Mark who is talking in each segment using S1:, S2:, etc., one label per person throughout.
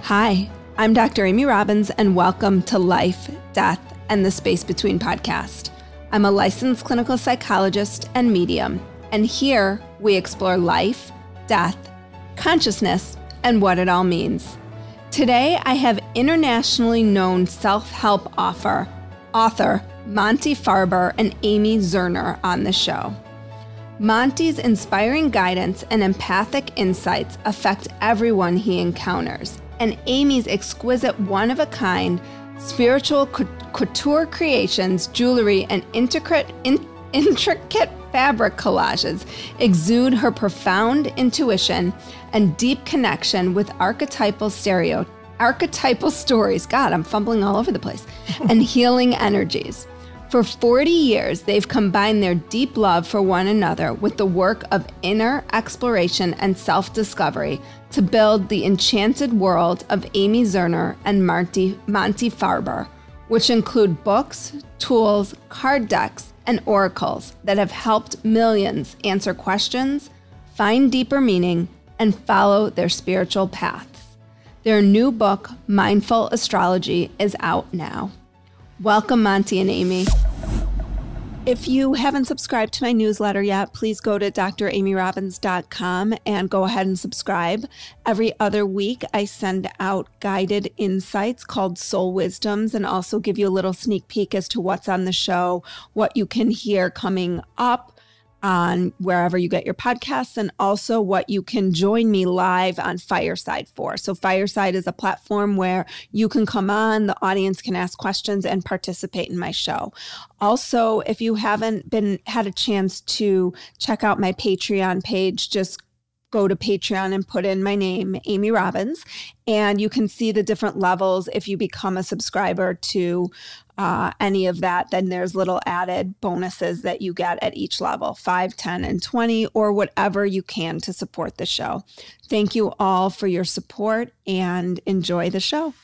S1: Hi, I'm Dr. Amy Robbins, and welcome to Life, Death, and the Space Between podcast. I'm a licensed clinical psychologist and medium, and here we explore life, death, consciousness, and what it all means. Today, I have internationally known self-help author Monte Farber and Amy Zerner on the show. Monty's inspiring guidance and empathic insights affect everyone he encounters, and Amy's exquisite one-of-a-kind spiritual couture creations, jewelry, and intricate fabric collages exude her profound intuition and deep connection with archetypal stories. God, I'm fumbling all over the place. And healing energies. For 40 years, they've combined their deep love for one another with the work of inner exploration and self-discovery to build the enchanted world of Amy Zerner and Monty Farber, which include books, tools, card decks, and oracles that have helped millions answer questions, find deeper meaning, and follow their spiritual paths. Their new book, Mindful Astrology, is out now. Welcome, Monty and Amy. If you haven't subscribed to my newsletter yet, please go to dramyrobbins.com and go ahead and subscribe. Every other week, I send out guided insights called Soul Wisdoms and also give you a little sneak peek as to what's on the show, what you can hear coming up on wherever you get your podcasts, and also what you can join me live on Fireside for. So Fireside is a platform where you can come on, the audience can ask questions and participate in my show. Also, if you haven't had a chance to check out my Patreon page, just go to Patreon and put in my name, Amy Robbins, and you can see the different levels. If you become a subscriber to any of that, then there's little added bonuses that you get at each level, 5, 10, and 20, or whatever you can to support the show. Thank you all for your support and enjoy the show.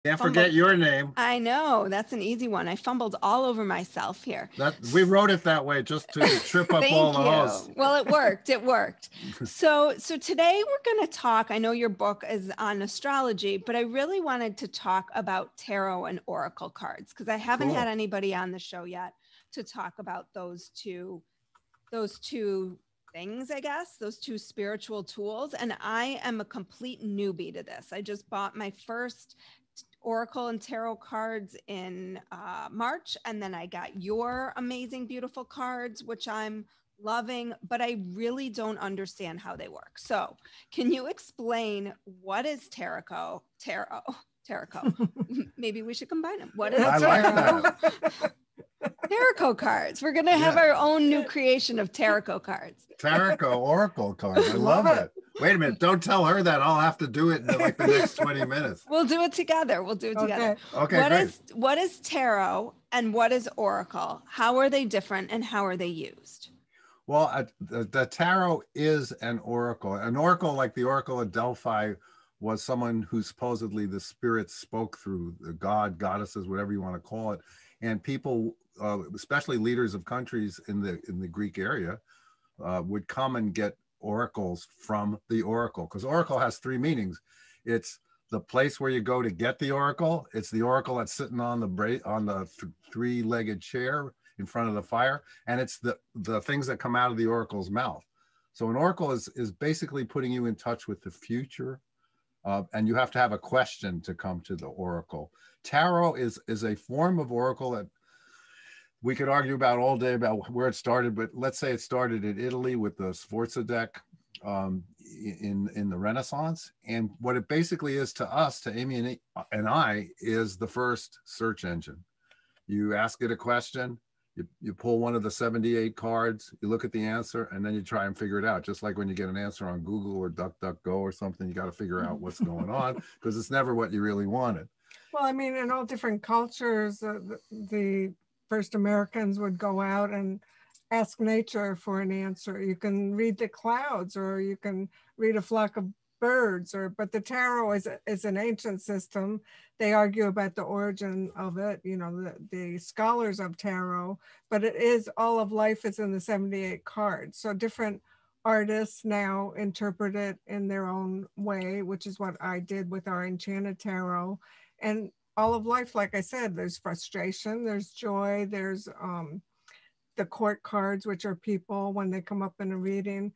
S2: Can't forget your name.
S1: I know, that's an easy one. I fumbled all over myself here.
S2: We wrote it that way just to trip up all the hosts.
S1: Well, it worked. It worked. So today we're going to talk. I know your book is on astrology, but I really wanted to talk about tarot and oracle cards because I haven't had anybody on the show yet to talk about those two things, I guess, those two spiritual tools. And I am a complete newbie to this. I just bought my first oracle and tarot cards in March, and then I got your amazing, beautiful cards, which I'm loving, but I really don't understand how they work. So can you explain what is tarot? Maybe we should combine them. What is tarot? Tarot cards. We're going to have our own new creation of tarot cards.
S2: Tarot oracle cards. I love it. Wait a minute. Don't tell her that. I'll have to do it in like the next 20 minutes.
S1: We'll do it together.
S2: Okay,
S1: what is tarot and what is oracle? How are they different and how are they used?
S2: Well, the tarot is an oracle. An oracle, like the oracle of Delphi, was someone who supposedly the spirits spoke through, the god, goddesses, whatever you want to call it. And people, especially leaders of countries in the Greek area, would come and get oracles from the oracle, because oracle has 3 meanings. It's the place where you go to get the oracle. It's the oracle that's sitting on the three-legged chair in front of the fire, and it's the things that come out of the oracle's mouth. So an oracle is basically putting you in touch with the future, and you have to have a question to come to the oracle. Tarot is a form of oracle that we could argue about all day about where it started, but let's say it started in Italy with the Sforza deck in the Renaissance. And what it basically is to us, to Amy and I, is the first search engine. You ask it a question, you pull one of the 78 cards, you look at the answer, and then you try and figure it out. Just like when you get an answer on Google or DuckDuckGo or something, you got to figure out what's going on because it's never what you really wanted.
S3: Well, I mean, in all different cultures, the first Americans would go out and ask nature for an answer. You can read the clouds, or you can read a flock of birds, but the tarot is an ancient system. They argue about the origin of it, you know, the scholars of tarot, but it is all of life is in the 78 cards. So different artists now interpret it in their own way, which is what I did with our Enchanted Tarot. And all of life, like I said, there's frustration, there's joy, there's the court cards, which are people when they come up in a reading.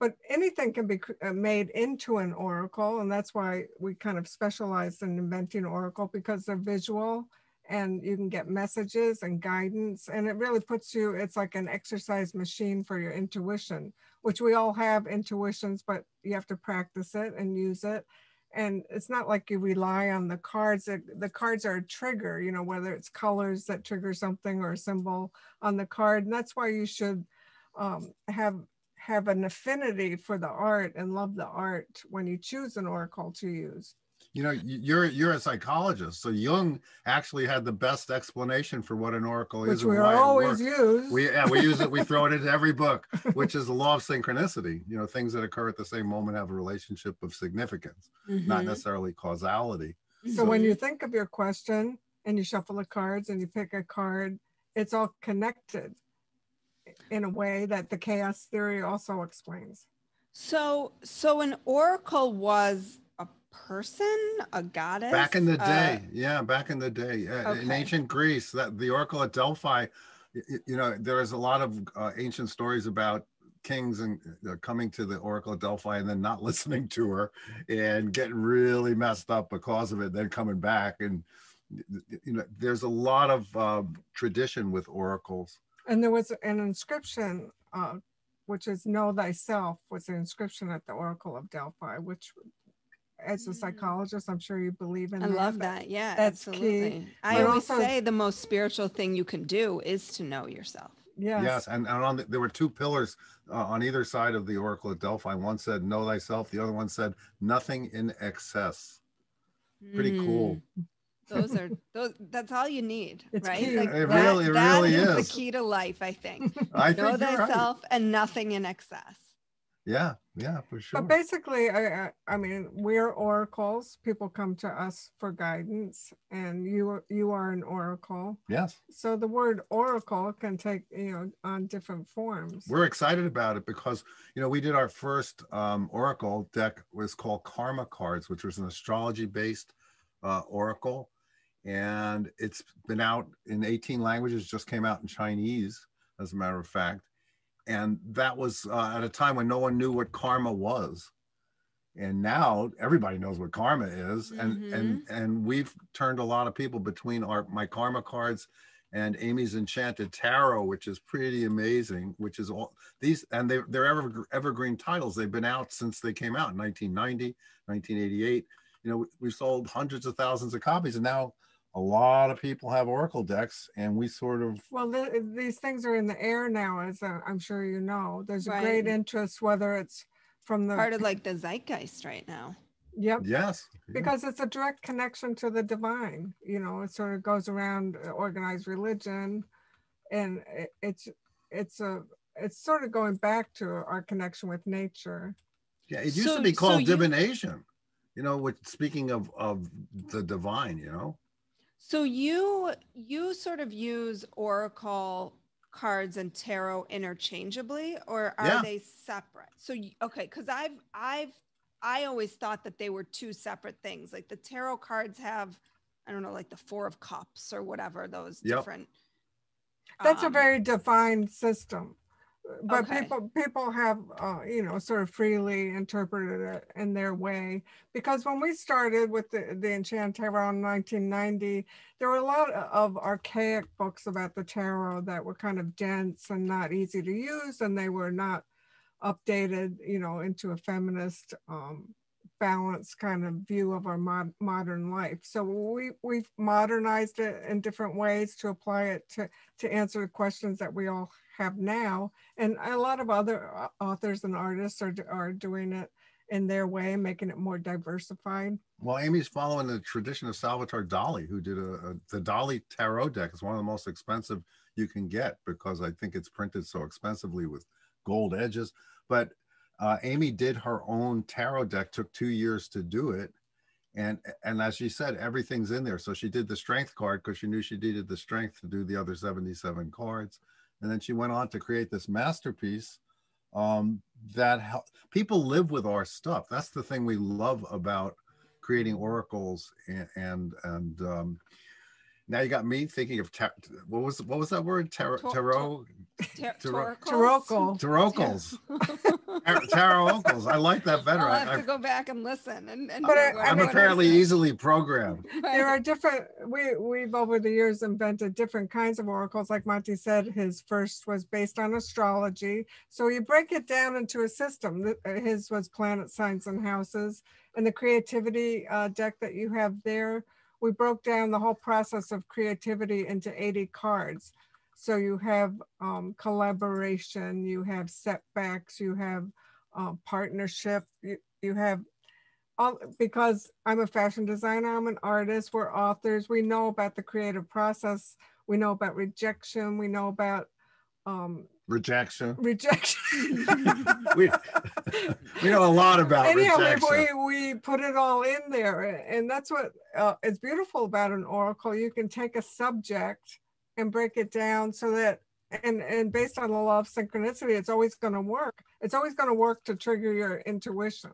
S3: But anything can be made into an oracle, and that's why we kind of specialized in inventing oracle, because they're visual and you can get messages and guidance, and it really puts you, it's like an exercise machine for your intuition, which we all have intuitions, but you have to practice it and use it. And it's not like you rely on the cards. The cards are a trigger, you know, whether it's colors that trigger something or a symbol on the card. And that's why you should have an affinity for the art and love the art when you choose an oracle to use.
S2: You know, you're a psychologist, so Jung actually had the best explanation for what an oracle is,
S3: which we always use.
S2: We use it. We throw it into every book, which is the law of synchronicity. You know, things that occur at the same moment have a relationship of significance, not necessarily causality.
S3: So when you think of your question and you shuffle the cards and you pick a card, it's all connected in a way that the chaos theory also explains.
S1: So an oracle was a person, a goddess?
S2: Back in the day, back in the day.
S1: Okay.
S2: In ancient Greece, that the oracle at Delphi, you know, there is a lot of ancient stories about kings and coming to the oracle at Delphi and then not listening to her and getting really messed up because of it, then coming back. And, you know, there's a lot of tradition with oracles.
S3: And there was an inscription, which is "Know Thyself," was the inscription at the Oracle of Delphi, which, as a psychologist, I'm sure you believe in.
S1: I love that. Yeah,
S3: that's
S1: absolutely.
S3: key.
S1: I always say the most spiritual thing you can do is to know yourself.
S2: Yes, and there were two pillars on either side of the Oracle at Delphi. One said "Know Thyself," the other one said "Nothing in excess." Pretty cool.
S1: That's all you need,
S3: it's
S1: right?
S3: Key.
S1: Like
S2: it really is
S1: the key to life, I think.
S2: I
S1: know
S2: think
S1: thyself
S2: right.
S1: and nothing in excess.
S2: Yeah, for sure.
S3: But basically, I mean, we're oracles. People come to us for guidance, and you are an oracle.
S2: Yes.
S3: So the word oracle can take, you know, on different forms.
S2: We're excited about it because, you know, we did our first oracle deck, was called Karma Cards, which was an astrology-based oracle. And it's been out in 18 languages, just came out in Chinese, as a matter of fact. And that was at a time when no one knew what karma was. And now everybody knows what karma is. And we've turned a lot of people between my karma cards and Amy's Enchanted Tarot, which is pretty amazing, which is all these, and they're evergreen titles. They've been out since they came out in 1990, 1988. You know, we've sold hundreds of thousands of copies, and now a lot of people have oracle decks, and we sort of...
S3: Well, these things are in the air now, as I'm sure you know. There's a great interest, whether it's from the...
S1: Part of like the zeitgeist right now.
S3: Yep.
S2: Yes.
S3: Because it's a direct connection to the divine. You know, it sort of goes around organized religion, and it's sort of going back to our connection with nature.
S2: Yeah, it used to be called divination. You know, with speaking of the divine, you know.
S1: So you sort of use oracle cards and tarot interchangeably, or are they separate? So okay, because I always thought that they were two separate things. Like the tarot cards have, I don't know, like the Four of Cups or whatever, those different.
S3: That's a very defined system. But people have, you know, sort of freely interpreted it in their way. Because when we started with the Enchanted Tarot in 1990, there were a lot of archaic books about the tarot that were kind of dense and not easy to use, and they were not updated, you know, into a feminist, balanced kind of view of our modern life. So we've modernized it in different ways to apply it to answer the questions that we all have now. And a lot of other authors and artists are doing it in their way, making it more diversified.
S2: Well, Amy's following the tradition of Salvatore Dolly, who did the Dolly Tarot deck. Is one of the most expensive you can get, because I think it's printed so expensively with gold edges. But Amy did her own tarot deck, took 2 years to do it. And as she said, everything's in there. So she did the strength card because she knew she needed the strength to do the other 77 cards. And then she went on to create this masterpiece people live with our stuff. That's the thing we love about creating oracles. And now you got me thinking of what was that word? Tarot. Tarocles. Tarocles. I like that better.
S1: I'll have to go back and listen.
S2: I'm apparently easily programmed.
S3: There are different, we've over the years invented different kinds of oracles. Like Monty said, his first was based on astrology. So you break it down into a system. His was planet signs and houses. And the creativity deck that you have there, we broke down the whole process of creativity into 80 cards. So you have collaboration, you have setbacks, you have partnership, you have, because I'm a fashion designer, I'm an artist, we're authors, we know about the creative process, we know about rejection, we know about
S2: rejection.
S3: we
S2: know a lot about
S3: rejection. We put it all in there, and that's what is beautiful about an oracle. You can take a subject and break it down so that, and based on the law of synchronicity, it's always going to work. It's always going to work to trigger your intuition.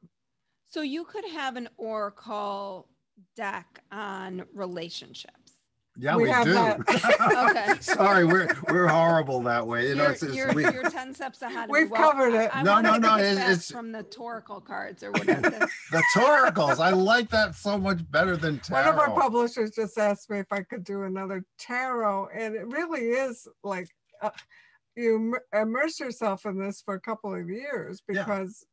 S1: So you could have an oracle deck on relationships.
S2: Yeah, we do.
S1: Okay.
S2: Sorry, we're horrible that way. You know,
S1: you're 10 steps ahead.
S3: We've covered it.
S1: No. It's from the Toracle cards or whatever.
S2: The Toracles. I like that so much better than tarot.
S3: One of our publishers just asked me if I could do another tarot, and it really is like you immerse yourself in this for a couple of years because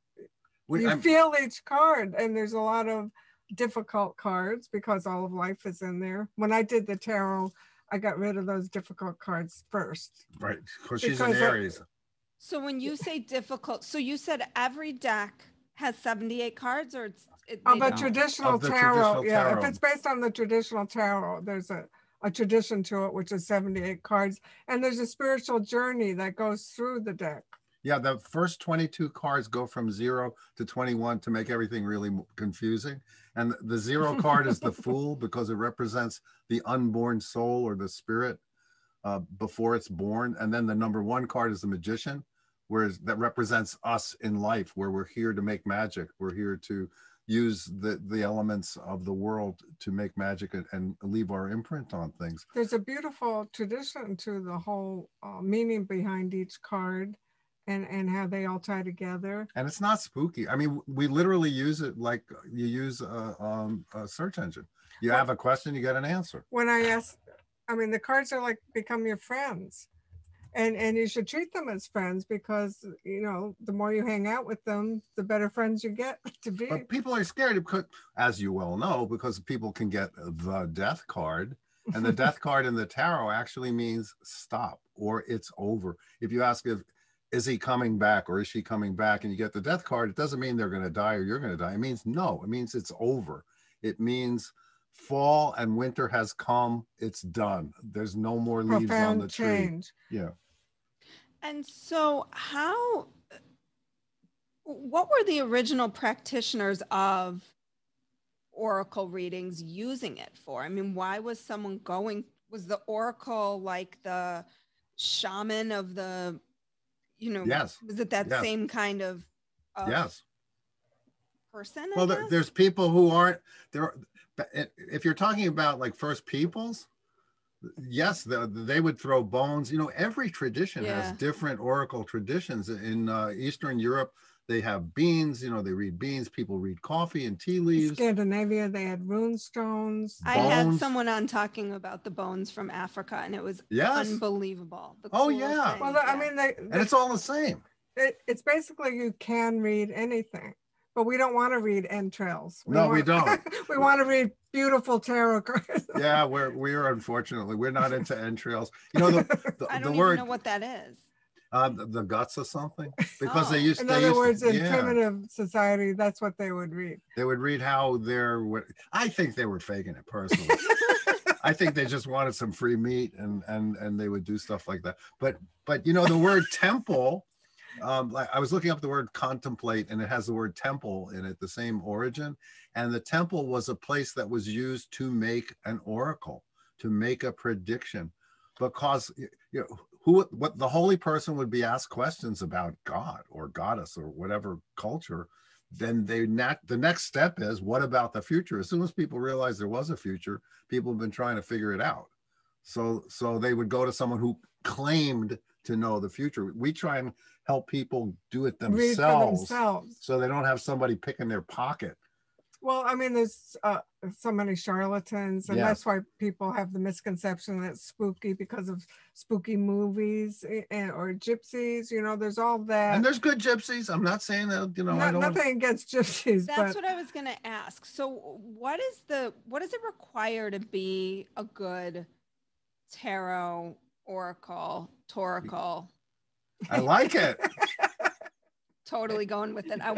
S3: you feel each card, and there's a lot of difficult cards because all of life is in there. When I did the tarot, I got rid of those difficult cards first.
S2: Right, because she's an Aries.
S1: So when you say difficult, so you said every deck has 78 cards, or
S3: traditional tarot. Yeah, if it's based on the traditional tarot, there's a tradition to it, which is 78 cards. And there's a spiritual journey that goes through the deck.
S2: Yeah, the first 22 cards go from 0 to 21 to make everything really confusing. And the 0 card is the Fool because it represents the unborn soul or the spirit before it's born. And then the number 1 card is the Magician, whereas that represents us in life, where we're here to make magic. We're here to use the elements of the world to make magic and leave our imprint on things.
S3: There's a beautiful tradition to the whole meaning behind each card. And how they all tie together. And
S2: it's not spooky. I mean, we literally use it like you use a search engine. You have a question, you get an answer.
S3: When I ask, I mean, the cards are like become your friends. And you should treat them as friends because, you know, the more you hang out with them, the better friends you get to be.
S2: But people are scared, because, as you well know, because people can get the death card. And the death card in the tarot actually means stop or it's over. If you ask is he coming back or is she coming back, and you get the death card, it doesn't mean they're going to die or you're going to die. It means no, it means it's over. It means fall and winter has come. It's done. There's no more leaves on the tree. Yeah.
S1: And so what were the original practitioners of oracle readings using it for? I mean, why was someone was the oracle like the shaman of the, you know,
S2: yes.
S1: Was it that same kind of
S2: yes.
S1: person?
S2: Well, there's people who aren't there. If you're talking about like first peoples, yes, they would throw bones. You know, every tradition has different oracle traditions. In Eastern Europe, they have beans. You know, they read beans. People read coffee and tea leaves.
S3: In Scandinavia, they had rune stones.
S1: I had someone on talking about the bones from Africa, and it was unbelievable.
S2: Oh yeah.
S3: Well, I mean,
S2: and it's all the same.
S3: It's basically you can read anything, but we don't want to read entrails.
S2: We don't.
S3: We want to read beautiful tarot cards.
S2: Yeah, we're unfortunately we're not into entrails. You know,
S1: I don't even know what that is.
S2: The guts of something, because they used.
S3: In other words, in primitive society, that's what they would read.
S2: They would read how I think they were faking it personally. I think they just wanted some free meat, and they would do stuff like that. But you know, the word temple. I was looking up the word contemplate, and it has the word temple in it, the same origin. And the temple was a place that was used to make an oracle, to make a prediction, because you know, what the holy person would be asked questions about God or goddess or whatever culture, then the next step is, what about the future? As soon as people realize there was a future, people have been trying to figure it out. So they would go to someone who claimed to know the future. We try and help people do it
S3: Read for themselves.
S2: so they don't have somebody picking their pocket.
S3: Well, I mean, there's so many charlatans, and that's why people have the misconception that it's spooky because of spooky movies or gypsies. You know, there's all that.
S2: And there's good gypsies. I'm not saying that, you know, I don't...
S3: Nothing against gypsies.
S1: That's what I was going to ask. So what does it require to be a good tarot, oracle, toracle?
S2: I like it.
S1: Totally going with it. I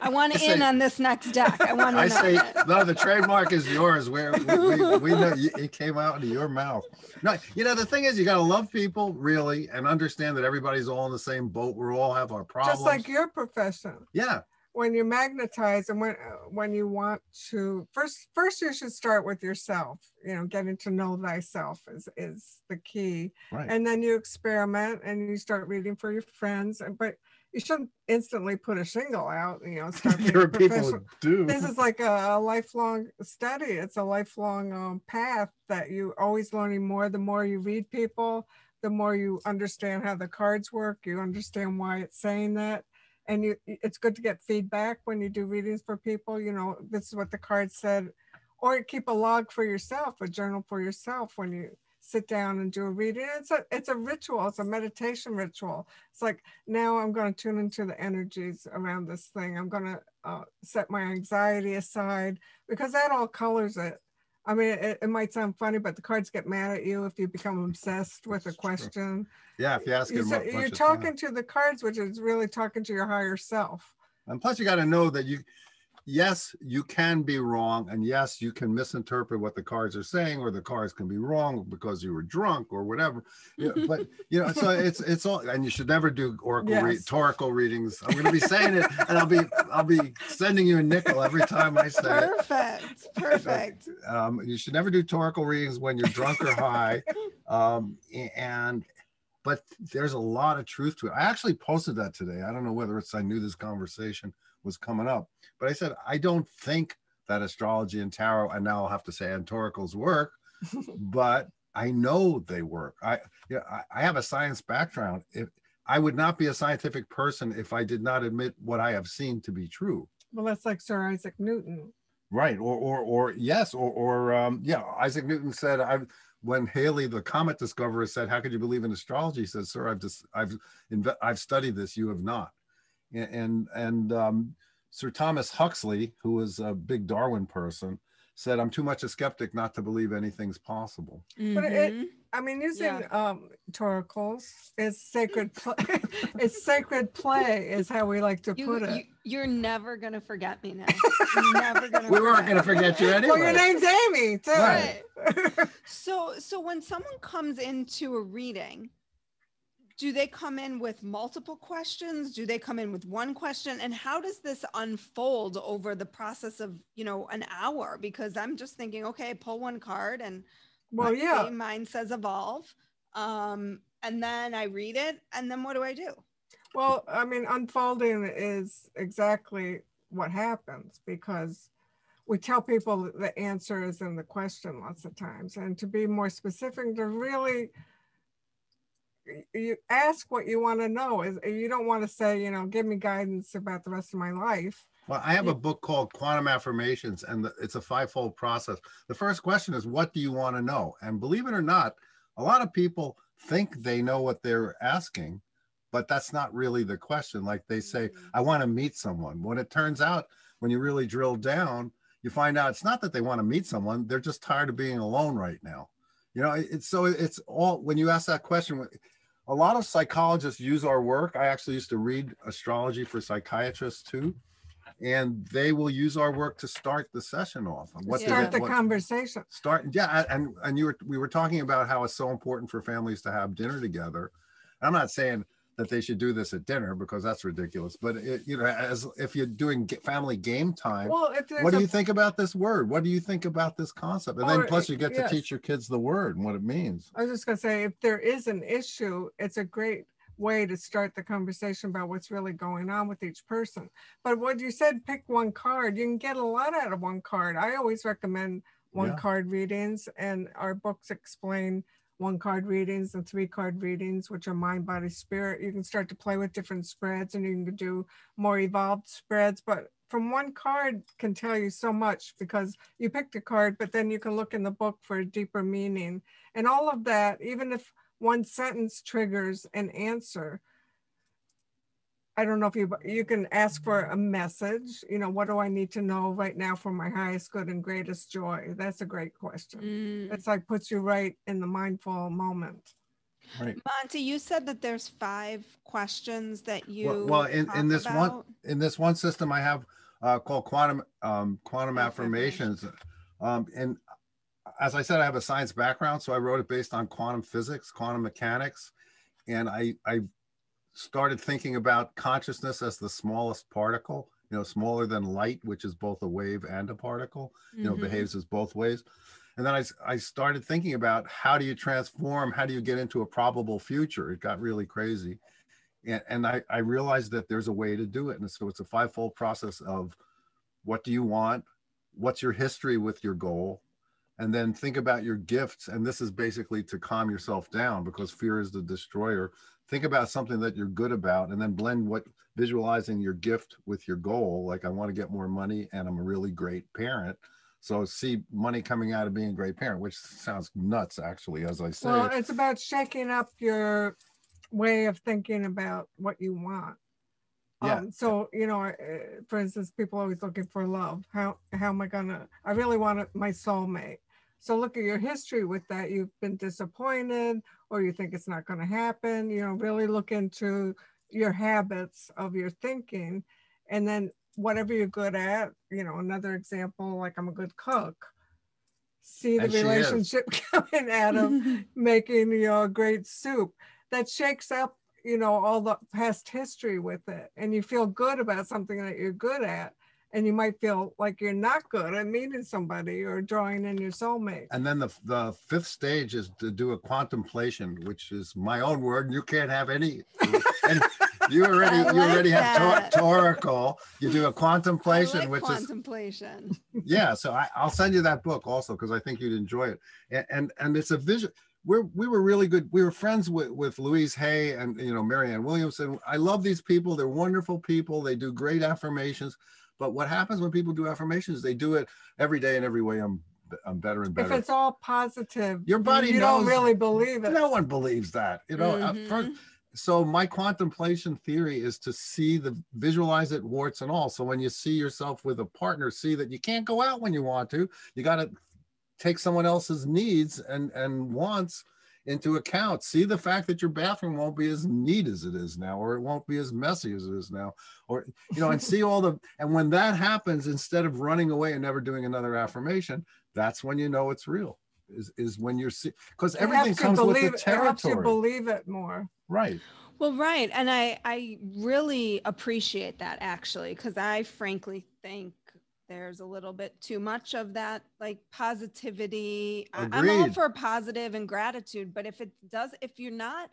S1: want to in on this next deck. I want to.
S2: I say no. The trademark is yours. We know it came out of your mouth. No, you know, the thing is, you got to love people really and understand that everybody's all in the same boat. We all have our problems.
S3: Just like your profession.
S2: Yeah.
S3: When you magnetize and when you want to first you should start with yourself. You know, getting to know thyself is the key.
S2: Right.
S3: And then you experiment and you start reading for your friends. But you shouldn't instantly put a shingle out, you know, start being
S2: there are people who do.
S3: This is like a lifelong study. It's a lifelong path that you always learning more. The more you read people, the more you understand how the cards work. You understand why it's saying that. And it's good to get feedback when you do readings for people. You know, this is what the card said. Or keep a log for yourself, a journal for yourself when you sit down and do a reading. It's a ritual. It's a meditation ritual. It's like, now I'm going to tune into the energies around this thing. I'm going to set my anxiety aside, because that all colors it. I mean, it might sound funny, but the cards get mad at you if you become obsessed with a question.
S2: Yeah, if you ask them,
S3: you're talking to the cards, which is really talking to your higher self.
S2: And plus, you got to know that yes, you can be wrong, and yes, you can misinterpret what the cards are saying, or the cards can be wrong because you were drunk or whatever. Yeah, but you know, so it's all, and you should never do oracle readings. I'm going to be saying it, and I'll be sending you a nickel every time I say it.
S1: Perfect.
S2: You should never do oracle readings when you're drunk or high, but there's a lot of truth to it. I actually posted that today. I don't know whether I knew this conversation was coming up, but I said, I don't think that astrology and tarot, and now I'll have to say, and oracles work, but I know they work. I have a science background. I would not be a scientific person if I did not admit what I have seen to be true.
S3: Well, that's like Sir Isaac Newton.
S2: Right. Isaac Newton said, when Halley, the comet discoverer, said, how could you believe in astrology? He said, sir, I've studied this, you have not. And Sir Thomas Huxley, who was a big Darwin person, said, I'm too much a skeptic not to believe anything's possible.
S3: Mm-hmm. But using toracles is sacred play. It's sacred play is how we like to put it.
S1: You're never going to forget me now. You're never going to
S2: We weren't going to forget you anyway.
S3: Well, your name's Amy, too.
S1: Right. So when someone comes into a reading, do they come in with multiple questions? Do they come in with one question? And how does this unfold over the process of, an hour? Because I'm just thinking, okay, pull one card and mine says evolve. And then I read it. And then what do I do?
S3: Well, unfolding is exactly what happens, because we tell people the answer is in the question lots of times. And to be more specific, to really... you ask what you want to know. You don't want to say, give me guidance about the rest of my life.
S2: Well, I have a book called Quantum Affirmations, and it's a 5-fold process. The first question is, what do you want to know? And believe it or not, a lot of people think they know what they're asking, but that's not really the question. Like they say, I want to meet someone. When it turns out, when you really drill down, you find out it's not that they want to meet someone. They're just tired of being alone right now. It's all, when you ask that question, a lot of psychologists use our work. I actually used to read astrology for psychiatrists too, and they will use our work to start the session off.
S3: Start the conversation.
S2: We were talking about how it's so important for families to have dinner together. I'm not saying that they should do this at dinner because that's ridiculous. But you know, as if you're doing family game time,
S3: Well,
S2: what do you think about this word? What do you think about this concept? And then plus you get to teach your kids the word and what it means.
S3: I was just going to say, if there is an issue, it's a great way to start the conversation about what's really going on with each person. But what you said, pick one card, you can get a lot out of one card. I always recommend one card readings, and our books explain one card readings and 3-card readings, which are mind, body, spirit. You can start to play with different spreads, and you can do more evolved spreads. But from one card can tell you so much, because you picked a card, but then you can look in the book for a deeper meaning. And all of that, even if one sentence triggers an answer, I don't know if you can ask for a message, you know, what do I need to know right now for my highest good and greatest joy? That's a great question. It's like puts you right in the mindful moment.
S2: Right.
S1: Monty, you said that there's 5 questions that you
S2: well in this one system I have called quantum affirmations. And as I said, I have a science background, so I wrote it based on quantum physics, quantum mechanics, and I started thinking about consciousness as the smallest particle, you know, smaller than light, which is both a wave and a particle, you know, behaves as both ways. And then I started thinking about how do you transform, how do you get into a probable future? It got really crazy. And I realized that there's a way to do it. And so it's a 5-fold process of what do you want? What's your history with your goal? And then think about your gifts. And this is basically to calm yourself down, because fear is the destroyer. Think about something that you're good about, and then blend visualizing your gift with your goal. Like, I want to get more money and I'm a really great parent. So see money coming out of being a great parent, which sounds nuts, actually, as I say.
S3: Well, it's about shaking up your way of thinking about what you want.
S2: Yeah.
S3: So, you know, for instance, people are always looking for love. How am I gonna, I really want my soulmate. So look at your history with that. You've been disappointed, or you think it's not going to happen. You know, really look into your habits of your thinking, and then whatever you're good at, you know, another example, like I'm a good cook. See the relationship coming out of making, you know, a great soup that shakes up, you know, all the past history with it. And you feel good about something that you're good at. And you might feel like you're not good at meeting somebody or drawing in your soulmate.
S2: And then the 5th stage is to do a contemplation, which is my own word. And you can't have any. And you already have Toracle. You do a contemplation, which
S1: contemplation.
S2: is yeah. So I'll send you that book also, because I think you'd enjoy it. And it's a vision. We were really good. We were friends with Louise Hay and, you know, Marianne Williamson. I love these people. They're wonderful people. They do great affirmations. But what happens when people do affirmations, they do it every day in every way. I'm better and better.
S3: If it's all positive,
S2: your body
S3: you
S2: knows,
S3: don't really believe it.
S2: No one believes that, you know. So my contemplation theory is to visualize it, warts and all. So when you see yourself with a partner, see that you can't go out when you want to. You got to take someone else's needs and wants into account. See the fact that your bathroom won't be as neat as it is now, or it won't be as messy as it is now, or, you know, and see and when that happens, instead of running away and never doing another affirmation, that's when you know it's real, is when you're because everything comes with the territory. It helps you
S3: believe it more.
S2: Right.
S1: Well, right. And I really appreciate that, actually, because I frankly think there's a little bit too much of that, like, positivity. I'm all for positive and gratitude, but if you're not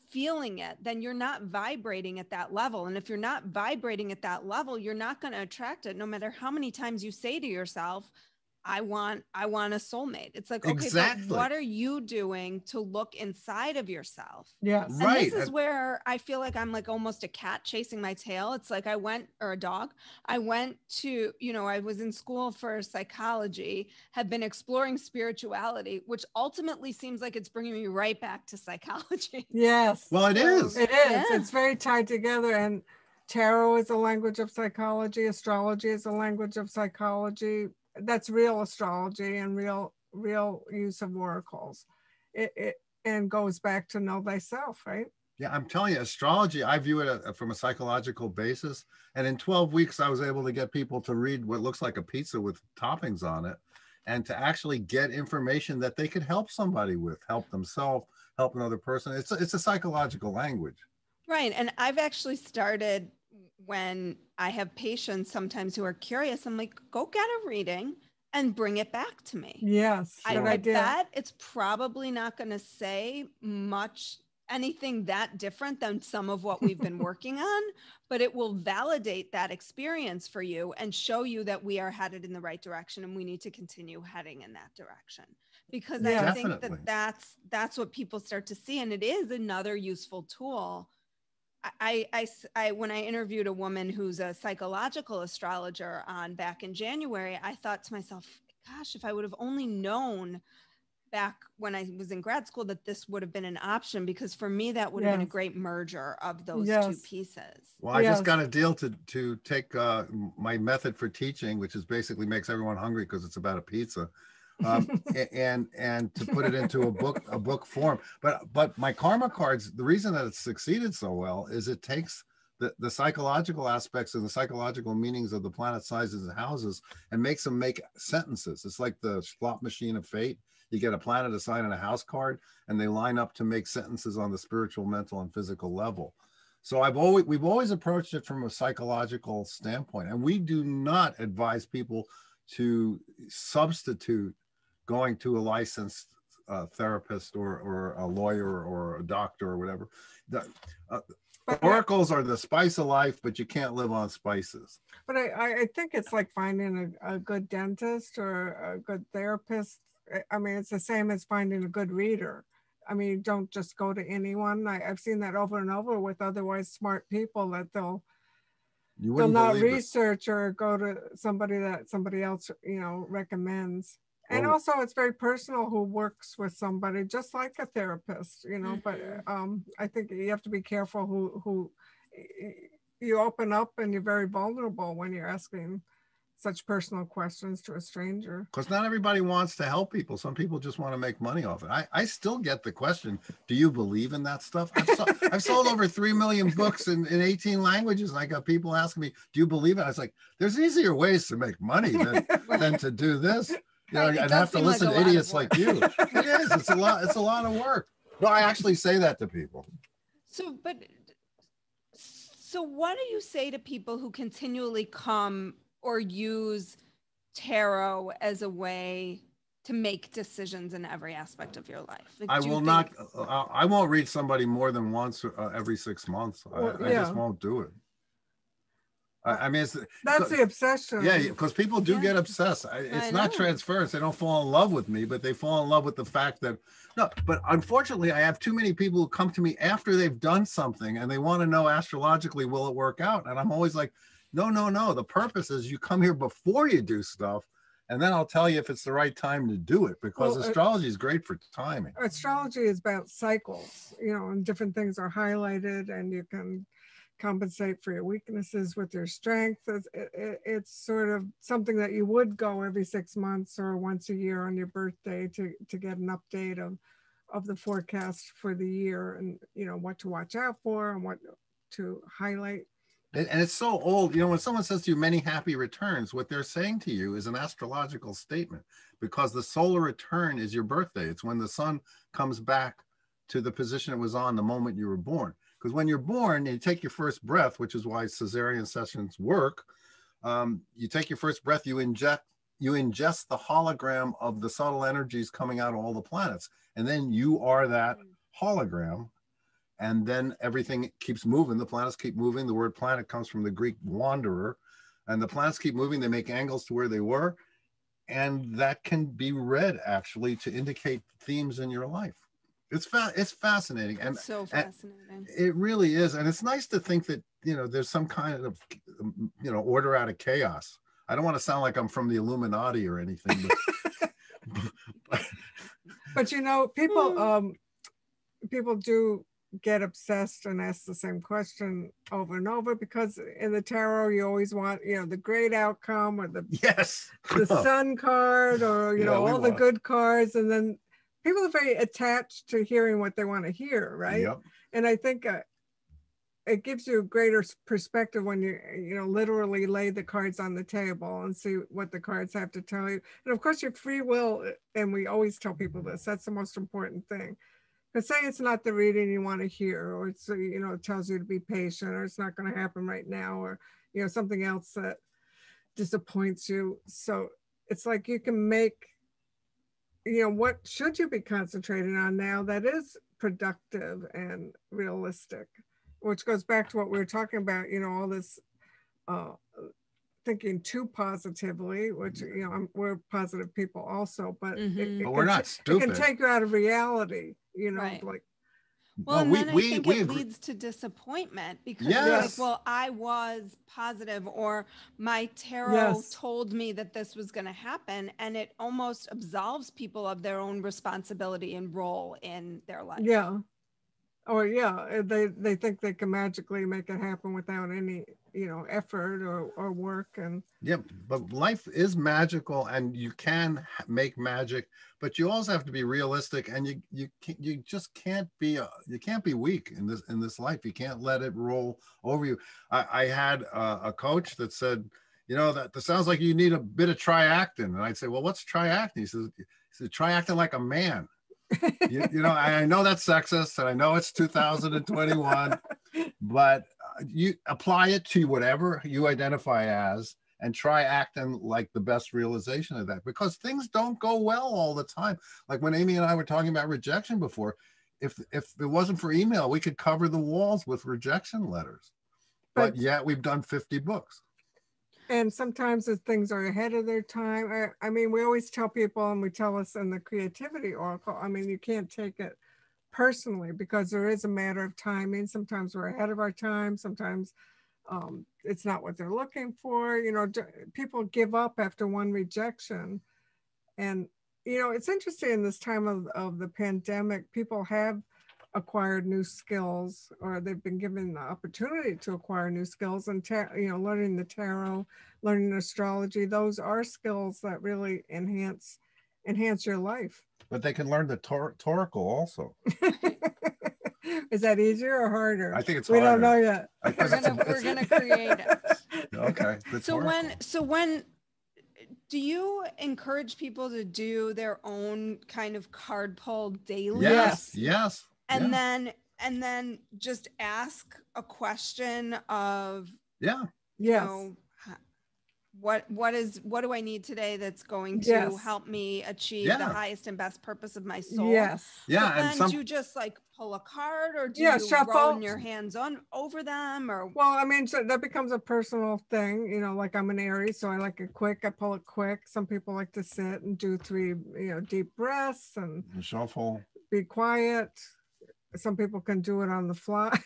S1: feeling it, then you're not vibrating at that level. And if you're not vibrating at that level, you're not going to attract it, no matter how many times you say to yourself, I want a soulmate. It's like, okay, exactly. But what are you doing to look inside of yourself?
S3: Yes.
S1: And right. This is where I feel like I'm like almost a cat chasing my tail. It's like or a dog. I went to, you know, I was in school for psychology, have been exploring spirituality, which ultimately seems like it's bringing me right back to psychology.
S3: Yes.
S2: Well, it is.
S3: It is. Yeah. It's very tied together. And tarot is a language of psychology. Astrology is a language of psychology. That's real astrology and real use of oracles. It and goes back to know thyself, right?
S2: Yeah, I'm telling you, astrology, I view it from a psychological basis. And in 12 weeks, I was able to get people to read what looks like a pizza with toppings on it, and to actually get information that they could help somebody with, help themselves, help another person. It's a psychological language.
S1: Right. And I've actually started, when I have patients sometimes who are curious, I'm like, go get a reading and bring it back to me.
S3: Yes, good
S1: I
S3: idea.
S1: bet it's probably not going to say anything that different than some of what we've been working on, but it will validate that experience for you and show you that we are headed in the right direction and we need to continue heading in that direction. Because
S3: Yeah.
S1: I think
S2: Definitely.
S1: that's what people start to see. And it is another useful tool. When I interviewed a woman who's a psychological astrologer back in January, I thought to myself, gosh, if I would have only known back when I was in grad school that this would have been an option, because for me, that would have been a great merger of those two pieces.
S2: Well, I just got a deal to take my method for teaching, which is basically makes everyone hungry because it's about a pizza. And to put it into a book form. But my karma cards, the reason that it's succeeded so well is it takes the psychological aspects and the psychological meanings of the planet sizes and houses and makes them make sentences. It's like the slot machine of fate. You get a planet, a sign, and a house card, and they line up to make sentences on the spiritual, mental, and physical level. So we've always approached it from a psychological standpoint, and we do not advise people to substitute going to a licensed therapist or a lawyer or a doctor or whatever. Oracles are the spice of life, but you can't live on spices.
S3: But I think it's like finding a good dentist or a good therapist. I mean, it's the same as finding a good reader. I mean, you don't just go to anyone. I've seen that over and over with otherwise smart people, that they'll not research or go to somebody that somebody else, recommends. And also, it's very personal who works with somebody, just like a therapist, but I think you have to be careful who you open up, and you're very vulnerable when you're asking such personal questions to a stranger.
S2: Because not everybody wants to help people. Some people just want to make money off it. I still get the question, do you believe in that stuff? I've sold over 3 million books in 18 languages, and I got people asking me, do you believe it? I was like, there's easier ways to make money than to do this. I'd have to listen to idiots like you. It is. It's a lot of work. No, I actually say that to people.
S1: So what do you say to people who continually come or use tarot as a way to make decisions in every aspect of your life? Like,
S2: I won't read somebody more than once every 6 months. I just won't do it. I mean,
S3: that's the obsession.
S2: Yeah, because people do get obsessed. It's not transference. They don't fall in love with me, but they fall in love with the fact that, no, but unfortunately, I have too many people who come to me after they've done something and they want to know astrologically, will it work out? And I'm always like, no. The purpose is you come here before you do stuff, and then I'll tell you if it's the right time to do it, because astrology is great for timing.
S3: Astrology is about cycles, and different things are highlighted, and you can compensate for your weaknesses with your strength. It's sort of something that you would go every 6 months or once a year on your birthday to get an update of the forecast for the year, and what to watch out for and what to highlight.
S2: And it's so old. When someone says to you, many happy returns, what they're saying to you is an astrological statement, because the solar return is your birthday. It's when the sun comes back to the position it was on the moment you were born. Because when you're born, you take your first breath, which is why cesarean sections work. You take your first breath, you ingest the hologram of the subtle energies coming out of all the planets. And then you are that hologram. And then everything keeps moving. The planets keep moving. The word planet comes from the Greek wanderer. And the planets keep moving. They make angles to where they were. And that can be read, actually, to indicate themes in your life. It's fascinating.
S1: It's so fascinating.
S2: It really is. And it's nice to think that, there's some kind of, order out of chaos. I don't want to sound like I'm from the Illuminati or anything.
S3: But people do get obsessed and ask the same question over and over, because in the tarot you always want the great outcome, or the sun card, or all the good cards, and then people are very attached to hearing what they want to hear, right? Yep. And I think it gives you a greater perspective when you literally lay the cards on the table and see what the cards have to tell you. And of course, your free will, and we always tell people this, that's the most important thing. Because say it's not the reading you want to hear, or it's, you know, it tells you to be patient, or it's not going to happen right now, or, you know, something else that disappoints you. So it's like you can make, you know, what should you be concentrating on now that is productive and realistic, which goes back to what we were talking about, you know, all this thinking too positively, which, you know, we're positive people also, but,
S2: but we're not stupid.
S3: It can take you out of reality, you know,
S1: Right.
S3: like.
S1: Well, and then I think it leads to disappointment because it's like, well, I was positive, or my tarot told me that this was going to happen, and it almost absolves people of their own responsibility and role in their life.
S3: Yeah. Or they think they can magically make it happen without any, you know, effort or work. And
S2: yeah, but life is magical, and you can make magic, but you also have to be realistic, and you just can't be weak in this life. You can't let it roll over you. I had a coach that said, you know, that sounds like you need a bit of triactin, and I'd say, well, what's triactin? He said triactin like a man. you know, I know that's sexist, and I know it's 2021, but you apply it to whatever you identify as, and try acting like the best realization of that, because things don't go well all the time. Like when Amy and I were talking about rejection before, if it wasn't for email, we could cover the walls with rejection letters, but yet we've done 50 books.
S3: And sometimes the things are ahead of their time. I mean, we always tell people, and we tell us in the Creativity Oracle, I mean, you can't take it personally, because there is a matter of timing. Sometimes we're ahead of our time. Sometimes it's not what they're looking for. You know, people give up after one rejection. And, you know, it's interesting in this time of the pandemic, people have acquired new skills, or they've been given the opportunity to acquire new skills, and you know, learning the tarot, learning astrology, those are skills that really enhance your life.
S2: But they can learn the Toracle also.
S3: Is that easier or harder?
S2: I think it's
S3: harder. We don't know yet.
S1: We're gonna create it.
S2: Okay.
S1: So when do you encourage people to do their own kind of card pull daily?
S2: Yes.
S1: And then just ask a question of, you know, what do I need today that's going to help me achieve the highest and best purpose of my soul?
S3: Yes.
S1: Yeah. But then do you just like pull a card, or do you roll your hands over them? Or
S3: well, I mean, so that becomes a personal thing, you know, like I'm an Aries, so I like it quick. I pull it quick. Some people like to sit and do 3, you know, deep breaths and
S2: shuffle,
S3: be quiet. Some people can do it on the fly.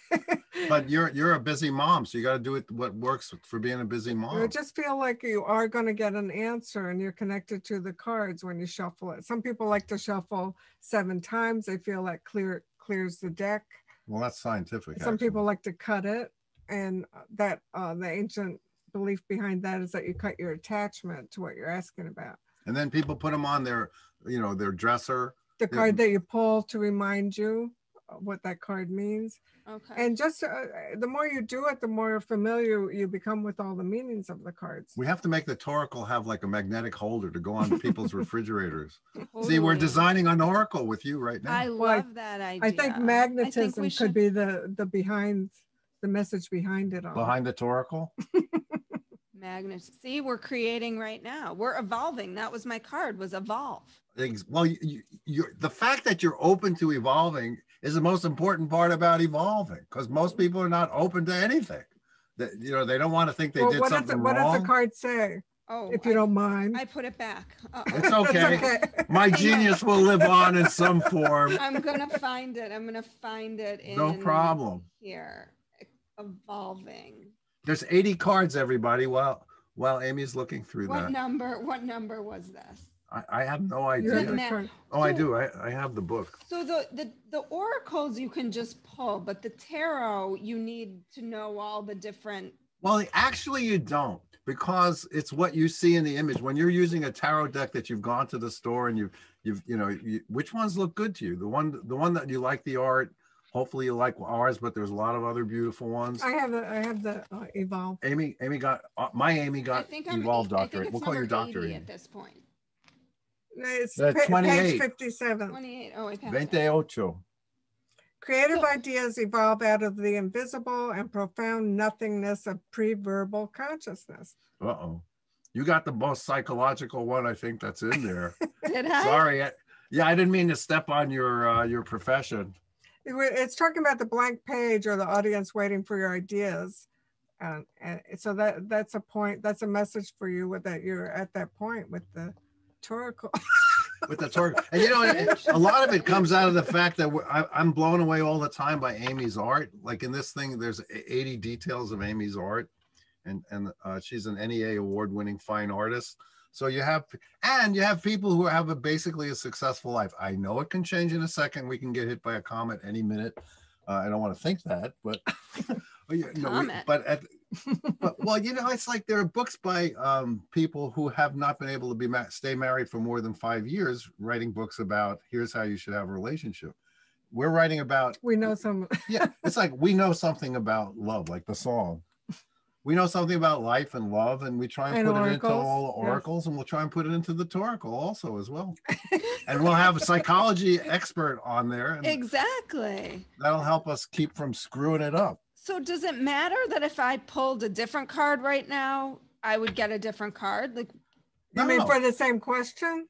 S2: But you're a busy mom, so you got to do it what works for being a busy mom.
S3: You just feel like you are going to get an answer, and you're connected to the cards when you shuffle it. Some people like to shuffle 7 times. They feel that clears the deck.
S2: Well, that's scientific.
S3: Some people like to cut it, and that the ancient belief behind that is that you cut your attachment to what you're asking about.
S2: And then people put them on their, you know, their dresser.
S3: The card that you pull to remind you what that card means. Okay. And just the more you do it, the more familiar you become with all the meanings of the cards.
S2: We have to make the Toracle have like a magnetic holder to go on people's refrigerators. Totally. See, we're designing an Oracle with you right now.
S1: I love that idea.
S3: I think magnetism could be the message behind it all.
S2: Behind the Toracle?
S1: Magnets. See, we're creating right now. We're evolving. That was my card, was evolve.
S2: Well, the fact that you're open to evolving is the most important part about evolving, because most people are not open to anything. That, you know, they don't want to think they did something wrong.
S3: What does the card say? Oh, if you don't mind.
S1: I put it back.
S2: It's okay. It's okay. My genius will live on in some form.
S1: I'm gonna find it. I'm gonna find it in
S2: no problem.
S1: Here. Evolving.
S2: There's 80 cards, everybody, while Amy's looking through that.
S1: What number was this?
S2: I have no idea. I do. I have the book.
S1: So the oracles you can just pull, but the tarot, you need to know all the different.
S2: Well, actually you don't, because it's what you see in the image. When you're using a tarot deck that you've gone to the store and which ones look good to you? The one that you like the art. Hopefully you like ours, but there's a lot of other beautiful ones.
S3: I have the Evolve.
S2: Amy got Evolve doctorate. We'll call your doctorate
S1: at this point.
S3: It's
S2: 28.
S3: page 57.
S1: 28. Oh, I passed
S2: 28.
S3: Creative ideas evolve out of the invisible and profound nothingness of pre-verbal consciousness.
S2: Uh-oh. You got the most psychological one, I think, that's in there.
S1: Did I?
S2: Sorry. Yeah, I didn't mean to step on your profession.
S3: It's talking about the blank page or the audience waiting for your ideas. And so that's a point, that's a message for you with that you're at that point with the Toracle.
S2: With the Torque. And you know, a lot of it comes out of the fact that I'm blown away all the time by Amy's art. Like in this thing, there's 80 details of Amy's art. And she's an NEA award-winning fine artist. So you have people who have basically a successful life. I know it can change in a second. We can get hit by a comet any minute. I don't want to think that, but well, you know, it's like there are books by people who have not been able to stay married for more than 5 years, writing books about here's how you should have a relationship. We're writing about
S3: we know some.
S2: Yeah, it's like we know something about love, like the song. We know something about life and love, and we try and put it into all the oracles, and we'll try and put it into the Toracle also as well. And we'll have a psychology expert on there.
S1: Exactly.
S2: That'll help us keep from screwing it up.
S1: So does it matter that if I pulled a different card right now, I would get a different card? Like,
S3: you mean for the same question?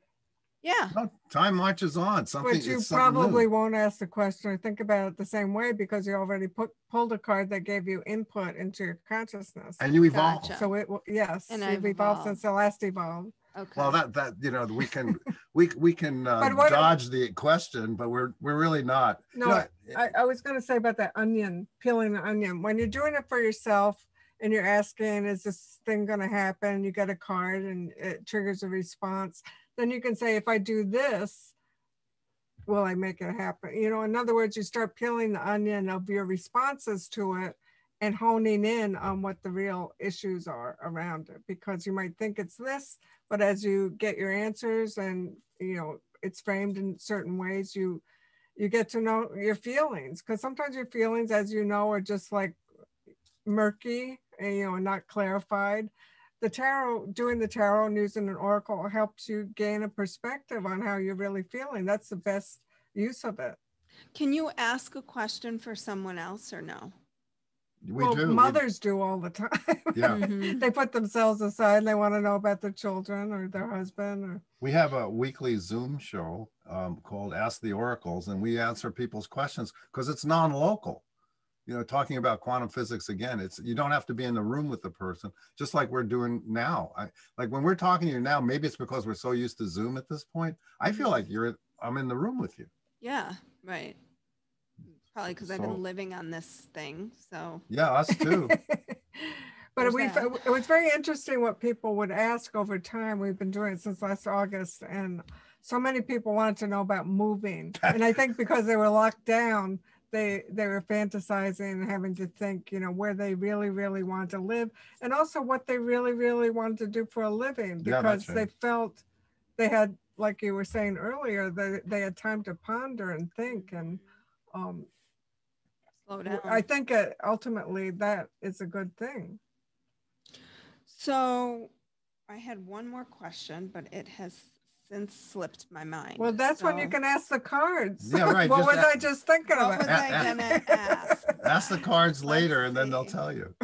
S1: Yeah.
S2: No, time marches on.
S3: But you probably won't ask the question or think about it the same way because you already pulled a card that gave you input into your consciousness.
S2: And you evolve.
S1: Gotcha.
S3: So yes, and you've evolved since the last evolved.
S1: Okay.
S2: Well, that you know, we can dodge the question, but we're really not.
S3: No, you know, I was going to say about that onion, peeling the onion. When you're doing it for yourself and you're asking, is this thing going to happen? You get a card and it triggers a response. Then you can say, if I do this, will I make it happen? You know, in other words, you start peeling the onion of your responses to it and honing in on what the real issues are around it, because you might think it's this, but as you get your answers and, you know, it's framed in certain ways, you get to know your feelings, because sometimes your feelings, as you know, are just like murky and, you know, not clarified. The tarot, doing the tarot and using an oracle helps you gain a perspective on how you're really feeling. That's the best use of it.
S1: Can you ask a question for someone else or no?
S3: We do. Mothers do all the time.
S2: Yeah.
S3: They put themselves aside and they want to know about their children or their husband. Or
S2: we have a weekly Zoom show called Ask the Oracles, and we answer people's questions because it's non-local. You know, talking about quantum physics again, you don't have to be in the room with the person, just like we're doing now. Like when we're talking to you now, maybe it's because we're so used to Zoom at this point. I feel like I'm in the room with you.
S1: Yeah, right. Probably because I've been living on this thing. So
S2: yeah, us too.
S3: But it was very interesting what people would ask over time. We've been doing it since last August, and so many people wanted to know about moving. And I think because they were locked down, they were fantasizing and having to think, you know, where they really, really want to live, and also what they really, really wanted to do for a living, because they felt they had, like you were saying earlier, they had time to ponder and think and
S1: slow down.
S3: I think ultimately that is a good thing.
S1: So I had one more question, but it has since slipped my mind.
S3: Well, that's when you can ask the cards.
S2: Yeah, right.
S3: What was I just thinking about?
S1: What was I gonna ask?
S2: Ask the cards later, and then they'll tell you.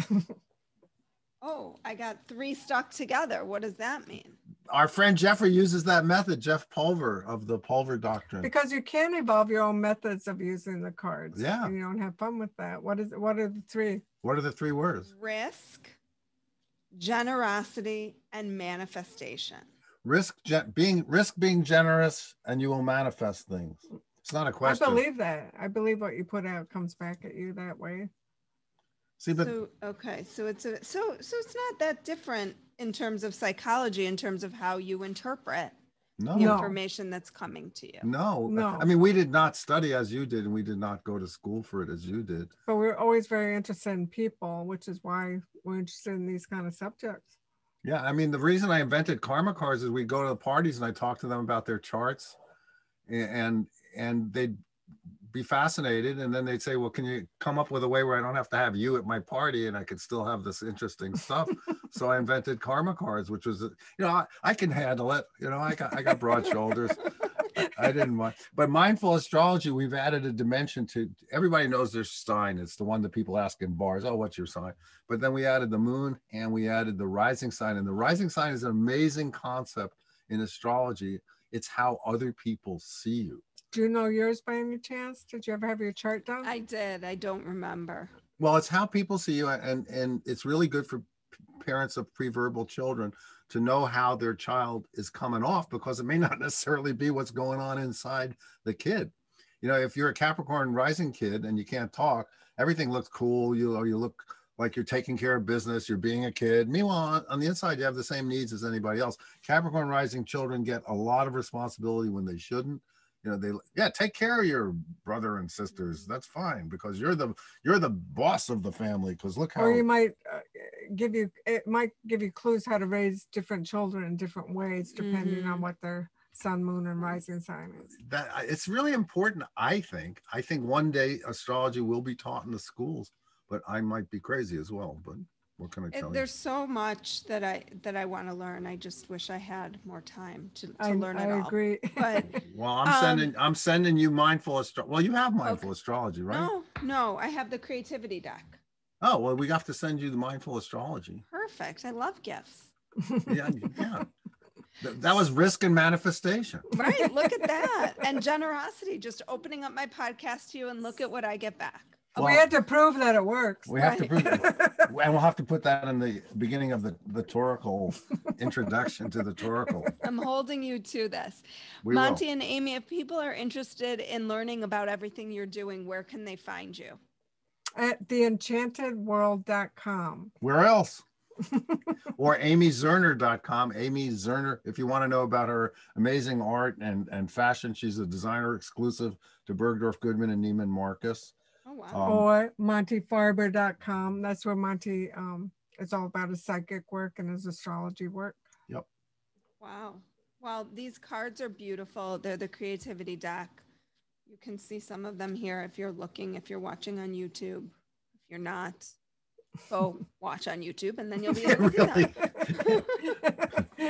S1: Oh, I got 3 stuck together. What does that mean?
S2: Our friend Jeffrey uses that method, Jeff Pulver of the Pulver Doctrine.
S3: Because you can evolve your own methods of using the cards.
S2: Yeah.
S3: And you don't have fun with that. What are the 3?
S2: What are the 3 words?
S1: Risk, generosity, and manifestation.
S2: Risk being generous, and you will manifest things. It's not a question.
S3: I believe that. I believe what you put out comes back at you that way.
S2: See, but
S1: so it's not that different in terms of psychology, in terms of how you interpret the information that's coming to you.
S2: No. I mean, we did not study as you did, and we did not go to school for it as you did.
S3: But we're always very interested in people, which is why we're interested in these kind of subjects.
S2: Yeah, I mean, the reason I invented karma cards is we go to the parties and I talk to them about their charts, and they'd be fascinated, and then they'd say, well, can you come up with a way where I don't have to have you at my party and I could still have this interesting stuff? So I invented karma cards, which was, you know, I can handle it. You know, I got broad shoulders. I didn't mind. But mindful astrology, we've added a dimension to, everybody knows their sign. It's the one that people ask in bars, oh, what's your sign? But then we added the moon and we added the rising sign. And the rising sign is an amazing concept in astrology. It's how other people see you.
S3: Do you know yours by any chance? Did you ever have your chart done?
S1: I did. I don't remember.
S2: Well, it's how people see you. And it's really good for parents of pre-verbal children to know how their child is coming off, because it may not necessarily be what's going on inside the kid. You know, if you're a Capricorn rising kid and you can't talk, everything looks cool. You look like you're taking care of business, you're being a kid. Meanwhile, on the inside, you have the same needs as anybody else. Capricorn rising children get a lot of responsibility when they shouldn't. You know, take care of your brother and sisters. That's fine, because you're the boss of the family. Because look how.
S3: Or you might it might give you clues how to raise different children in different ways, depending on what their sun, moon, and rising sign is.
S2: That it's really important. I think one day astrology will be taught in the schools, but I might be crazy as well. But what can I tell you?
S1: There's so much that I want to learn. I just wish I had more time to learn it all.
S3: I agree.
S1: But
S2: well, I'm sending you mindful astrology. Well, you have mindful astrology, right?
S1: No, I have the creativity deck.
S2: Oh, well, we have to send you the mindful astrology.
S1: Perfect. I love gifts.
S2: Yeah. That was risk and manifestation.
S1: Right. Look at that. And generosity, just opening up my podcast to you, and look at what I get back.
S3: Well, we had to prove that it works.
S2: We have to prove it. And we'll have to put that in the beginning of the Tauracle introduction to the Tauracle.
S1: I'm holding you to this.
S2: We
S1: Monty
S2: will.
S1: And Amy, if people are interested in learning about everything you're doing, where can they find you?
S3: At theenchantedworld.com.
S2: Where else? Or amyzerner.com. Amy Zerner, if you want to know about her amazing art and fashion, she's a designer exclusive to Bergdorf Goodman and Neiman Marcus.
S1: Oh, wow.
S3: Or montefarber.com. That's where Monty is all about his psychic work and his astrology work.
S2: Yep.
S1: Wow. Well, these cards are beautiful. They're the creativity deck. You can see some of them here if you're watching on YouTube. If you're not, go watch on YouTube and then you'll be able to see them.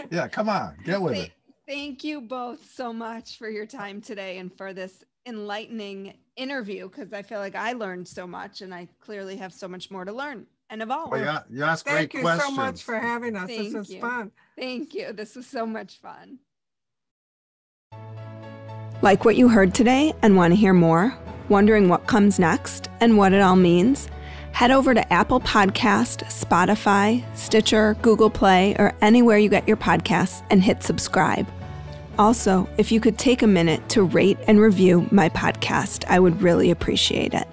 S2: Yeah, come on, get with it.
S1: Thank you both so much for your time today and for this enlightening interview, because I feel like I learned so much and I clearly have so much more to learn and evolve.
S2: Well, yeah, you asked great questions.
S3: Thank you so much for having us. This was fun.
S1: Thank you. This was so much fun.
S4: Like what you heard today and want to hear more? Wondering what comes next and what it all means? Head over to Apple Podcast, Spotify, Stitcher, Google Play, or anywhere you get your podcasts and hit subscribe. Also, if you could take a minute to rate and review my podcast, I would really appreciate it.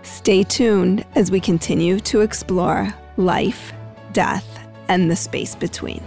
S4: Stay tuned as we continue to explore life, death, and the space between.